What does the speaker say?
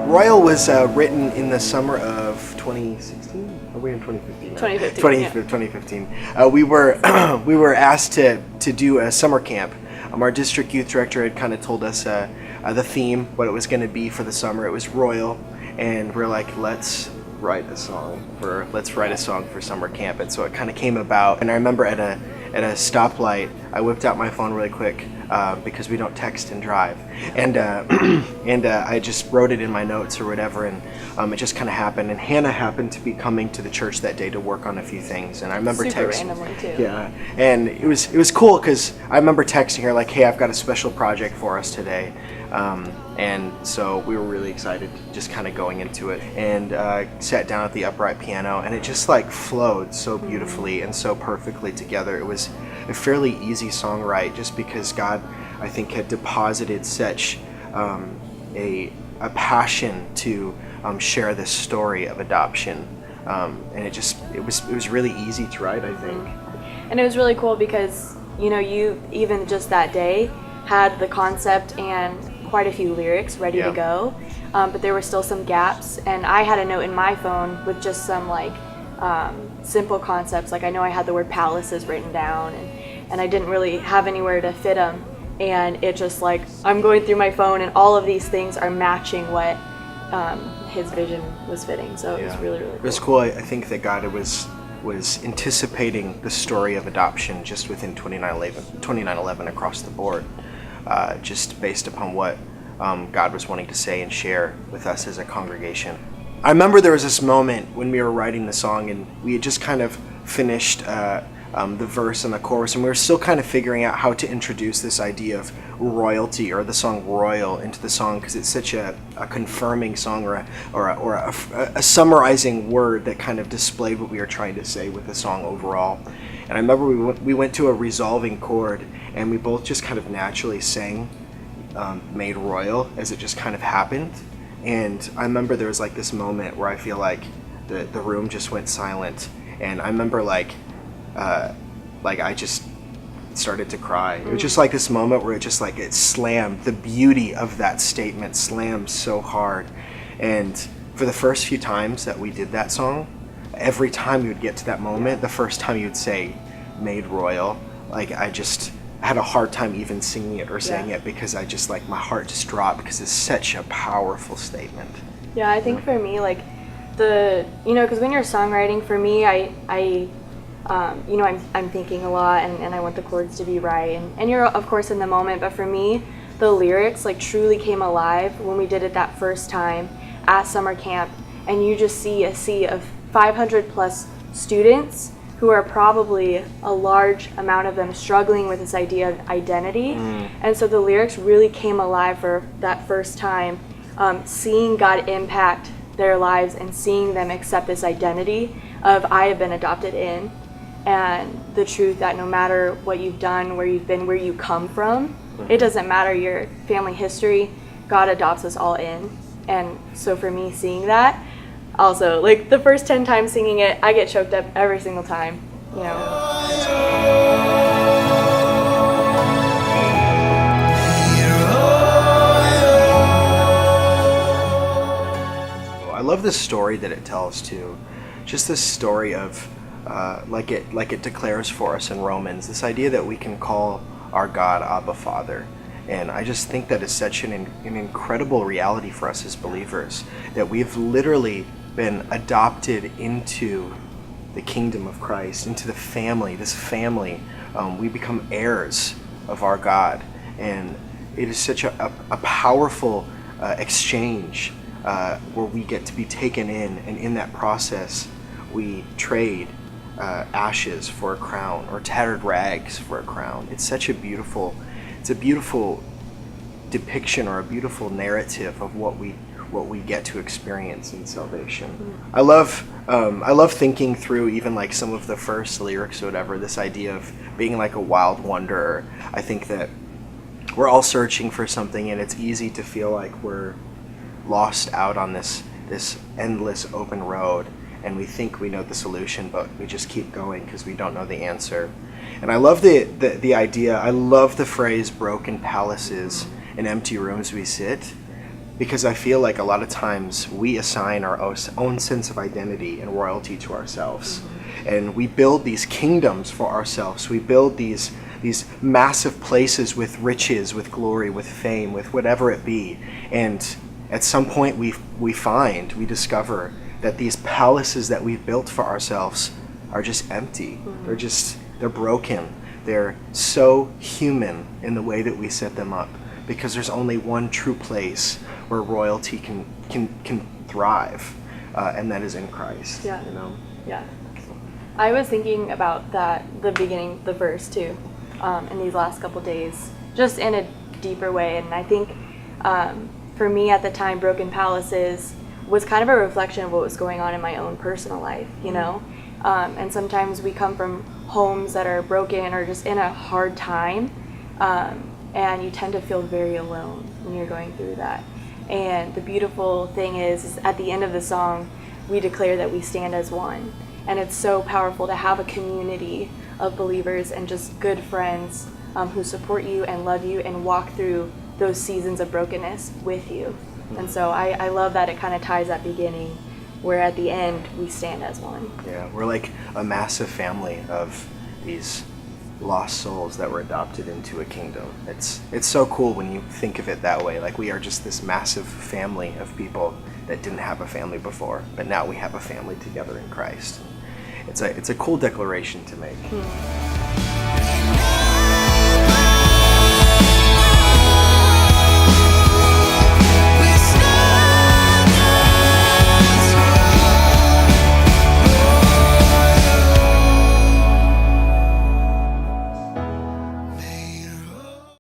Royal was written in the summer of 2016. Are we in 2015? 2015. 2015. We were we were asked to do a summer camp. Our district youth director had kind of told us the theme, what it was going to be for the summer. It was Royal, and we're like, let's write a song for summer camp. And so it kind of came about. And I remember at a stoplight, I whipped out my phone really quick because we don't text and drive, and I just wrote it in my notes or whatever, and it just kind of happened. And Hannah happened to be coming to the church that day to work on a few things, and I remember texting. Randomly too. Yeah, and it was cool because I remember texting her like, "Hey, I've got a special project for us today." And so we were really excited, just kind of going into it, and sat down at the upright piano, and it just like flowed so beautifully and so perfectly together. It was a fairly easy songwrite, just because God, I think, had deposited such a passion to share this story of adoption, and it was really easy to write, I think. And it was really cool because you even just that day had the concept and quite a few lyrics ready to go, but there were still some gaps, and I had a note in my phone with just some like simple concepts. Like I know I had the word palaces written down, and I didn't really have anywhere to fit them, and it just like I'm going through my phone and all of these things are matching what his vision was fitting. So it was really cool. It was cool. I think that God was anticipating the story of adoption just within 2911 across the board. Just based upon what God was wanting to say and share with us as a congregation. I remember there was this moment when we were writing the song, and we had just kind of finished the verse and the chorus, and we were still kind of figuring out how to introduce this idea of royalty, or the song Royal, into the song, because it's such a confirming song, or a summarizing word that kind of displayed what we were trying to say with the song overall. And I remember we went to a resolving chord, and we both just kind of naturally sang Made Royal as it just kind of happened. And I remember there was like this moment where I feel like the room just went silent, and I remember like I just started to cry. It was just like this moment where it slammed, the beauty of that statement slammed so hard. And for the first few times that we did that song, every time you would get to that moment, the first time you'd say Made Royal, like I had a hard time even singing it or saying it, because I just like my heart just dropped, because it's such a powerful statement. Yeah, I think for me, like because when you're songwriting, for me, I'm thinking a lot, and I want the chords to be right, and you're of course in the moment, but for me, the lyrics like truly came alive when we did it that first time at summer camp, and you just see a sea of 500 plus students who are probably a large amount of them struggling with this idea of identity. And so the lyrics really came alive for that first time, seeing God impact their lives and seeing them accept this identity of I have been adopted in, and the truth that no matter what you've done, where you've been, where you come from, it doesn't matter your family history, God adopts us all in. And so for me, seeing that, also, like the first 10 times singing it, I get choked up every single time, I love the story that it tells too. Just this story of, like it declares for us in Romans, this idea that we can call our God Abba Father. And I just think that is such an incredible reality for us as believers, that we've literally been adopted into the kingdom of Christ, into the family, this family. We become heirs of our God. And it is such a powerful exchange where we get to be taken in, and in that process, we trade ashes for a crown, or tattered rags for a crown. It's a beautiful depiction, or a beautiful narrative of what we get to experience in salvation. I love thinking through even like some of the first lyrics or whatever, this idea of being like a wild wanderer. I think that we're all searching for something, and it's easy to feel like we're lost out on this endless open road. and we think we know the solution, but we just keep going because we don't know the answer. And I love the idea, I love the phrase broken palaces and empty rooms we sit, because I feel like a lot of times we assign our own sense of identity and royalty to ourselves. And we build these kingdoms for ourselves. We build these massive places with riches, with glory, with fame, with whatever it be. And at some point we discover that these palaces that we've built for ourselves are just empty. They're broken. They're so human in the way that we set them up, because there's only one true place where royalty can thrive, and that is in Christ. Yeah. Yeah. I was thinking about that, the beginning, the verse too, in these last couple days, just in a deeper way. And I think for me at the time, broken palaces was kind of a reflection of what was going on in my own personal life, you know? And sometimes we come from homes that are broken or just in a hard time, and you tend to feel very alone when you're going through that. And the beautiful thing is at the end of the song, we declare that we stand as one. And it's so powerful to have a community of believers and just good friends who support you and love you and walk through those seasons of brokenness with you. And so I love that it kind of ties that beginning where at the end we stand as one. Yeah, we're like a massive family of these lost souls that were adopted into a kingdom. It's so cool when you think of it that way. Like, we are just this massive family of people that didn't have a family before, but now we have a family together in Christ. It's a cool declaration to make.